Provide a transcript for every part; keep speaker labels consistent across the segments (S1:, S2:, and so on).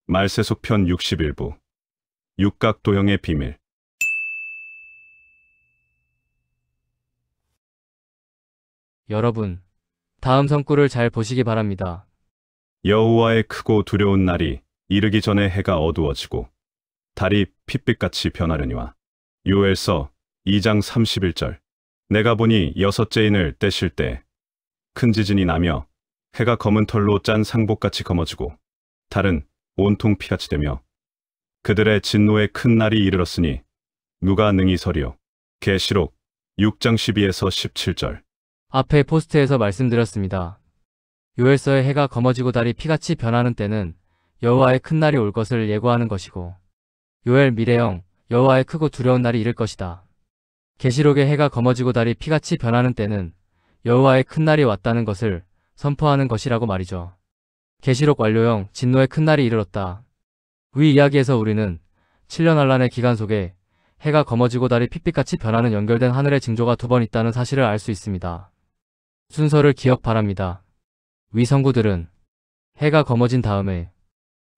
S1: 말세속 편 61부 육각도형의 비밀.
S2: 여러분, 다음 성구를 잘 보시기 바랍니다.
S1: 여호와의 크고 두려운 날이 이르기 전에 해가 어두워지고 달이 핏빛같이 변하려니와. 요엘서 2장 31절. 내가 보니 여섯째 인을 떼실 때 큰 지진이 나며 해가 검은 털로 짠 상복같이 검어지고 달은 온통 피같이 되며 그들의 진노의 큰 날이 이르렀으니 누가 능히 서리요. 계시록 6장 12에서 17절.
S2: 앞에 포스트에서 말씀드렸습니다. 요엘서의 해가 검어지고 달이 피같이 변하는 때는 여호와의 큰 날이 올 것을 예고하는 것이고, 요엘 미래형 여호와의 크고 두려운 날이 이를 것이다. 계시록의 해가 검어지고 달이 피같이 변하는 때는 여호와의 큰 날이 왔다는 것을 선포하는 것이라고 말이죠. 계시록 완료형 진노의 큰 날이 이르렀다. 위 이야기에서 우리는 7년 환란의 기간 속에 해가 검어지고 달이 핏빛같이 변하는 연결된 하늘의 징조가 두 번 있다는 사실을 알 수 있습니다. 순서를 기억 바랍니다. 위 성구들은 해가 검어진 다음에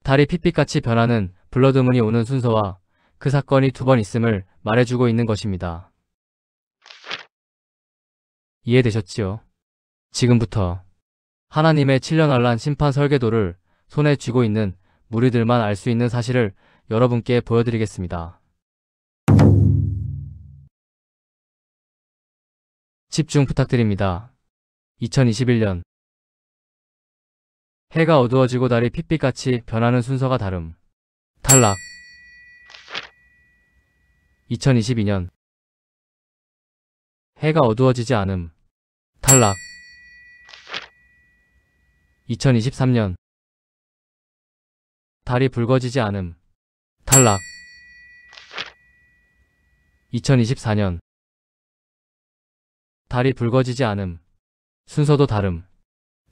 S2: 달이 핏빛같이 변하는 블러드문이 오는 순서와 그 사건이 두 번 있음을 말해주고 있는 것입니다. 이해되셨지요? 지금부터 하나님의 7년 환란 심판 설계도를 손에 쥐고 있는 무리들만 알 수 있는 사실을 여러분께 보여드리겠습니다. 집중 부탁드립니다. 2021년 해가 어두워지고 달이 핏빛같이 변하는 순서가 다름. 탈락. 2022년 해가 어두워지지 않음. 탈락. 2023년 달이 붉어지지 않음. 탈락. 2024년 달이 붉어지지 않음. 순서도 다름.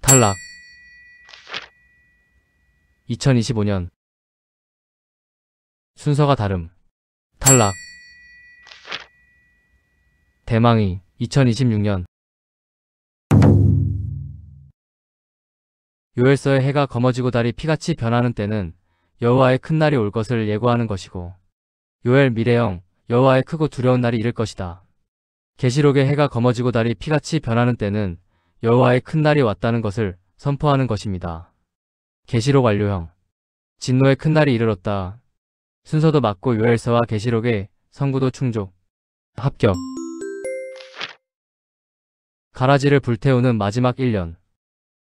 S2: 탈락. 2025년 순서가 다름. 탈락. 대망의 2026년 요엘서의 해가 검어지고 달이 피같이 변하는 때는 여호와의 큰 날이 올 것을 예고하는 것이고, 요엘 미래형 여호와의 크고 두려운 날이 이를 것이다. 계시록의 해가 검어지고 달이 피같이 변하는 때는 여호와의 큰 날이 왔다는 것을 선포하는 것입니다. 계시록 완료형 진노의 큰 날이 이르렀다. 순서도 맞고 요엘서와 계시록의 성구도 충족. 합격. 가라지를 불태우는 마지막 1년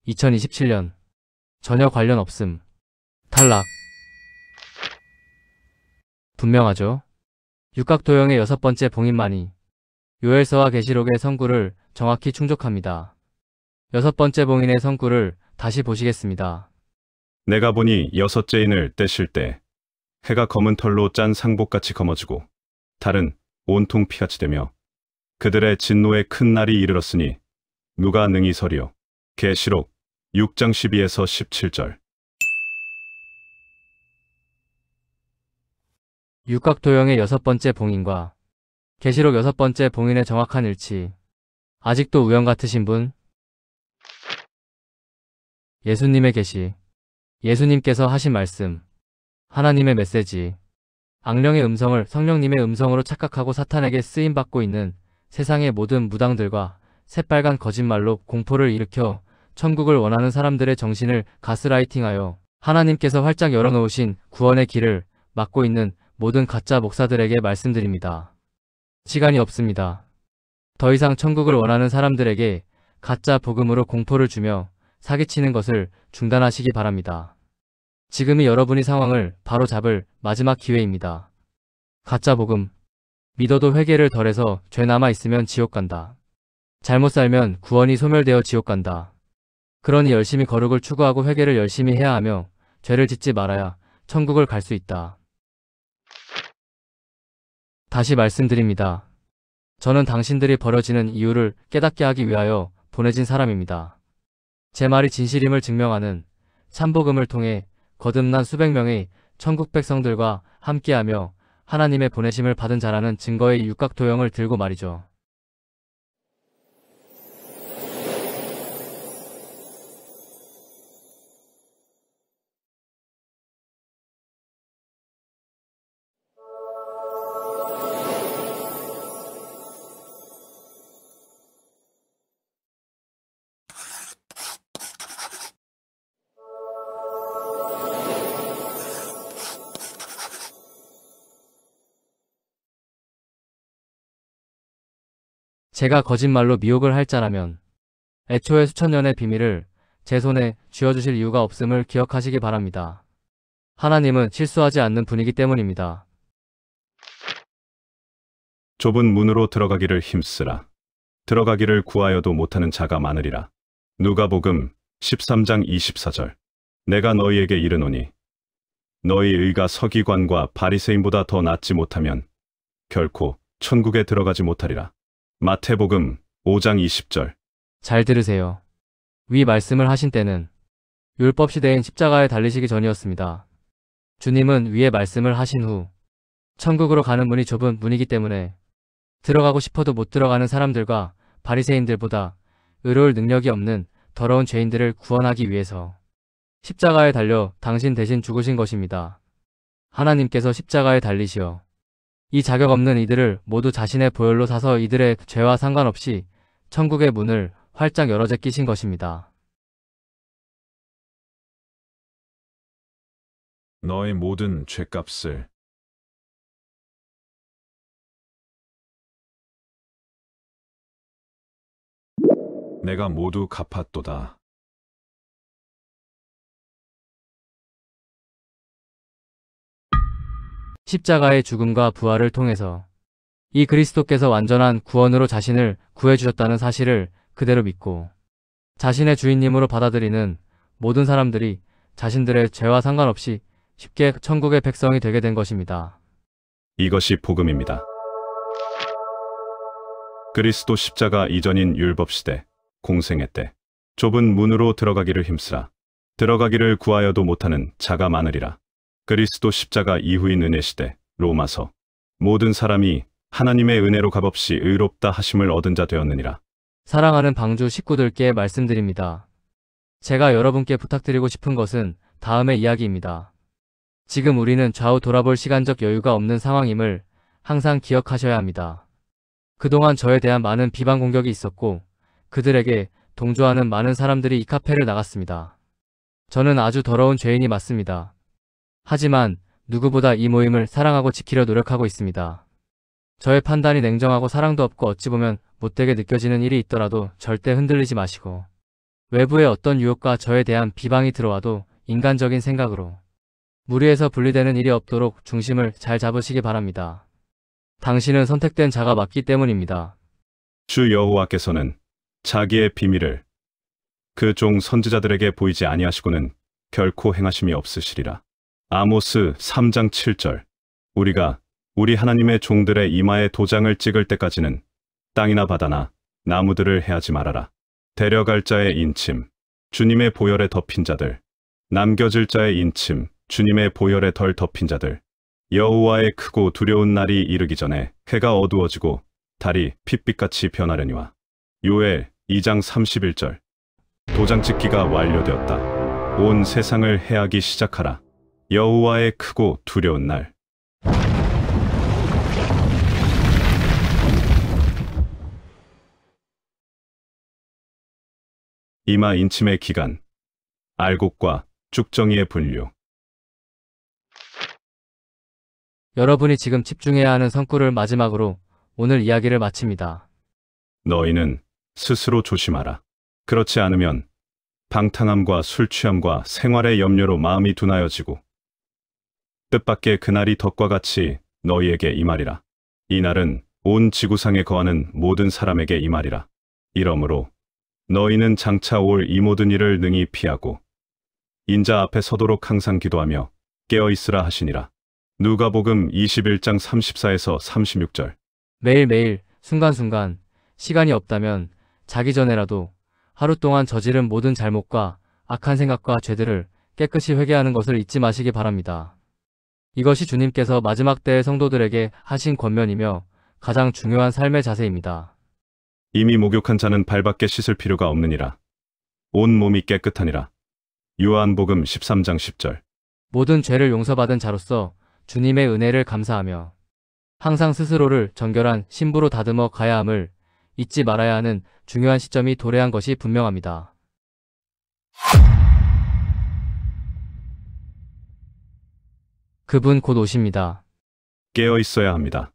S2: 2027년 전혀 관련 없음. 탈락. 분명하죠? 육각도형의 여섯 번째 봉인만이 요엘서와 계시록의 성구를 정확히 충족합니다. 여섯 번째 봉인의 성구를 다시 보시겠습니다.
S1: 내가 보니 여섯째 인을 떼실 때 해가 검은 털로 짠 상복같이 검어지고 달은 온통 피같이 되며 그들의 진노의 큰 날이 이르렀으니 누가 능히 서리요. 계시록 6장 12에서 17절.
S2: 육각도형의 여섯 번째 봉인과 계시록 여섯 번째 봉인의 정확한 일치. 아직도 우연 같으신 분? 예수님의 계시. 예수님께서 하신 말씀. 하나님의 메시지. 악령의 음성을 성령님의 음성으로 착각하고 사탄에게 쓰임받고 있는 세상의 모든 무당들과 새빨간 거짓말로 공포를 일으켜 천국을 원하는 사람들의 정신을 가스라이팅하여 하나님께서 활짝 열어놓으신 구원의 길을 막고 있는 모든 가짜 목사들에게 말씀드립니다. 시간이 없습니다. 더 이상 천국을 원하는 사람들에게 가짜 복음으로 공포를 주며 사기치는 것을 중단하시기 바랍니다. 지금이 여러분이 상황을 바로 잡을 마지막 기회입니다. 가짜 복음. 믿어도 회개를 덜해서 죄 남아있으면 지옥 간다. 잘못 살면 구원이 소멸되어 지옥 간다. 그러니 열심히 거룩을 추구하고 회개를 열심히 해야 하며 죄를 짓지 말아야 천국을 갈 수 있다. 다시 말씀드립니다. 저는 당신들이 버려지는 이유를 깨닫게 하기 위하여 보내진 사람입니다. 제 말이 진실임을 증명하는 참복음을 통해 거듭난 수백 명의 천국 백성들과 함께하며 하나님의 보내심을 받은 자라는 증거의 육각도형을 들고 말이죠. 제가 거짓말로 미혹을 할 자라면 애초에 수천 년의 비밀을 제 손에 쥐어주실 이유가 없음을 기억하시기 바랍니다. 하나님은 실수하지 않는 분이기 때문입니다.
S1: 좁은 문으로 들어가기를 힘쓰라. 들어가기를 구하여도 못하는 자가 많으리라. 누가복음 13장 24절. 내가 너희에게 이르노니 너희 의가 서기관과 바리새인보다 더 낫지 못하면 결코 천국에 들어가지 못하리라. 마태복음 5장 20절.
S2: 잘 들으세요. 위 말씀을 하신 때는 율법 시대인 십자가에 달리시기 전이었습니다. 주님은 위의 말씀을 하신 후 천국으로 가는 문이 좁은 문이기 때문에 들어가고 싶어도 못 들어가는 사람들과 바리새인들보다 의로울 능력이 없는 더러운 죄인들을 구원하기 위해서 십자가에 달려 당신 대신 죽으신 것입니다. 하나님께서 십자가에 달리시어 이 자격 없는 이들을 모두 자신의 보혈로 사서 이들의 죄와 상관없이 천국의 문을 활짝 열어 제끼신 것입니다.
S1: 너의 모든 죄값을 내가 모두 갚았도다.
S2: 십자가의 죽음과 부활을 통해서 이 그리스도께서 완전한 구원으로 자신을 구해주셨다는 사실을 그대로 믿고 자신의 주인님으로 받아들이는 모든 사람들이 자신들의 죄와 상관없이 쉽게 천국의 백성이 되게 된 것입니다.
S1: 이것이 복음입니다. 그리스도 십자가 이전인 율법시대, 공생애 때 좁은 문으로 들어가기를 힘쓰라. 들어가기를 구하여도 못하는 자가 많으리라. 그리스도 십자가 이후인 은혜시대, 로마서. 모든 사람이 하나님의 은혜로 값없이 의롭다 하심을 얻은 자 되었느니라.
S2: 사랑하는 방주 식구들께 말씀드립니다. 제가 여러분께 부탁드리고 싶은 것은 다음의 이야기입니다. 지금 우리는 좌우 돌아볼 시간적 여유가 없는 상황임을 항상 기억하셔야 합니다. 그동안 저에 대한 많은 비방 공격이 있었고 그들에게 동조하는 많은 사람들이 이 카페를 나갔습니다. 저는 아주 더러운 죄인이 맞습니다. 하지만 누구보다 이 모임을 사랑하고 지키려 노력하고 있습니다. 저의 판단이 냉정하고 사랑도 없고 어찌 보면 못되게 느껴지는 일이 있더라도 절대 흔들리지 마시고 외부의 어떤 유혹과 저에 대한 비방이 들어와도 인간적인 생각으로 무리해서 분리되는 일이 없도록 중심을 잘 잡으시기 바랍니다. 당신은 선택된 자가 맞기 때문입니다.
S1: 주 여호와께서는 자기의 비밀을 그 종 선지자들에게 보이지 아니하시고는 결코 행하심이 없으시리라. 아모스 3장 7절. 우리가 우리 하나님의 종들의 이마에 도장을 찍을 때까지는 땅이나 바다나 나무들을 해하지 말아라. 데려갈 자의 인침, 주님의 보혈에 덮인 자들. 남겨질 자의 인침, 주님의 보혈에 덜 덮인 자들. 여호와의 크고 두려운 날이 이르기 전에 해가 어두워지고 달이 핏빛같이 변하려니와. 요엘 2장 31절. 도장 찍기가 완료되었다. 온 세상을 해하기 시작하라. 여호와의 크고 두려운 날. 이마 인침의 기간. 알곡과 쭉정이의 분류.
S2: 여러분이 지금 집중해야 하는 성구를 마지막으로 오늘 이야기를 마칩니다.
S1: 너희는 스스로 조심하라. 그렇지 않으면 방탕함과 술 취함과 생활의 염려로 마음이 둔하여지고 뜻밖의 그날이 덕과 같이 너희에게 임하리라. 이 날은 온 지구상에 거하는 모든 사람에게 임하리라. 이러므로 너희는 장차 올 이 모든 일을 능히 피하고 인자 앞에 서도록 항상 기도하며 깨어있으라 하시니라. 누가복음 21장 34에서 36절.
S2: 매일매일 순간순간 시간이 없다면 자기 전에라도 하루 동안 저지른 모든 잘못과 악한 생각과 죄들을 깨끗이 회개하는 것을 잊지 마시기 바랍니다. 이것이 주님께서 마지막 때의 성도들에게 하신 권면이며 가장 중요한 삶의 자세입니다.
S1: 이미 목욕한 자는 발밖에 씻을 필요가 없느니라. 온 몸이 깨끗하니라. 요한복음 13장 10절.
S2: 모든 죄를 용서받은 자로서 주님의 은혜를 감사하며 항상 스스로를 정결한 신부로 다듬어 가야 함을 잊지 말아야 하는 중요한 시점이 도래한 것이 분명합니다. 그분 곧 오십니다.
S1: 깨어 있어야 합니다.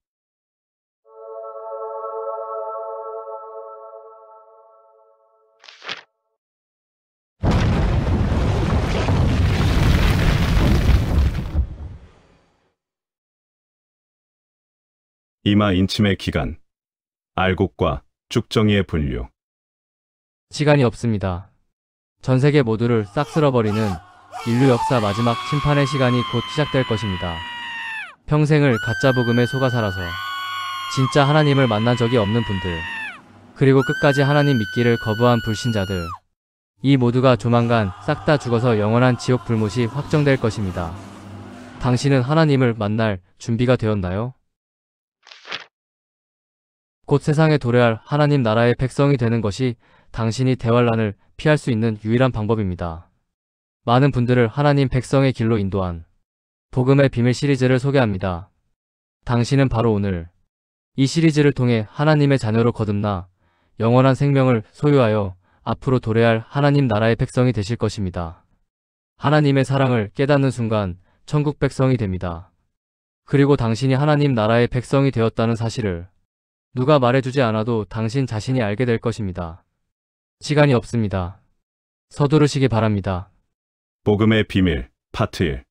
S1: 이마 인침의 기간, 알곡과 쭉정이의 분류.
S2: 시간이 없습니다. 전 세계 모두를 싹 쓸어버리는 인류 역사 마지막 심판의 시간이 곧 시작될 것입니다. 평생을 가짜 복음에 속아 살아서 진짜 하나님을 만난 적이 없는 분들, 그리고 끝까지 하나님 믿기를 거부한 불신자들, 이 모두가 조만간 싹 다 죽어서 영원한 지옥 불못이 확정될 것입니다. 당신은 하나님을 만날 준비가 되었나요? 곧 세상에 도래할 하나님 나라의 백성이 되는 것이 당신이 대환란을 피할 수 있는 유일한 방법입니다. 많은 분들을 하나님 백성의 길로 인도한 복음의 비밀 시리즈를 소개합니다. 당신은 바로 오늘 이 시리즈를 통해 하나님의 자녀로 거듭나 영원한 생명을 소유하여 앞으로 도래할 하나님 나라의 백성이 되실 것입니다. 하나님의 사랑을 깨닫는 순간 천국 백성이 됩니다. 그리고 당신이 하나님 나라의 백성이 되었다는 사실을 누가 말해주지 않아도 당신 자신이 알게 될 것입니다. 시간이 없습니다. 서두르시기 바랍니다.
S1: 복음의 비밀 파트 1.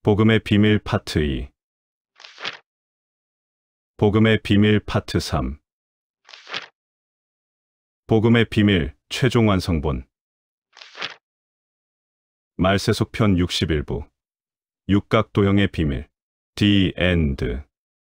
S1: 복음의 비밀 파트 2. 복음의 비밀 파트 3. 복음의 비밀 최종 완성본. 말세속 편 61부. 육각 도형의 비밀. The End.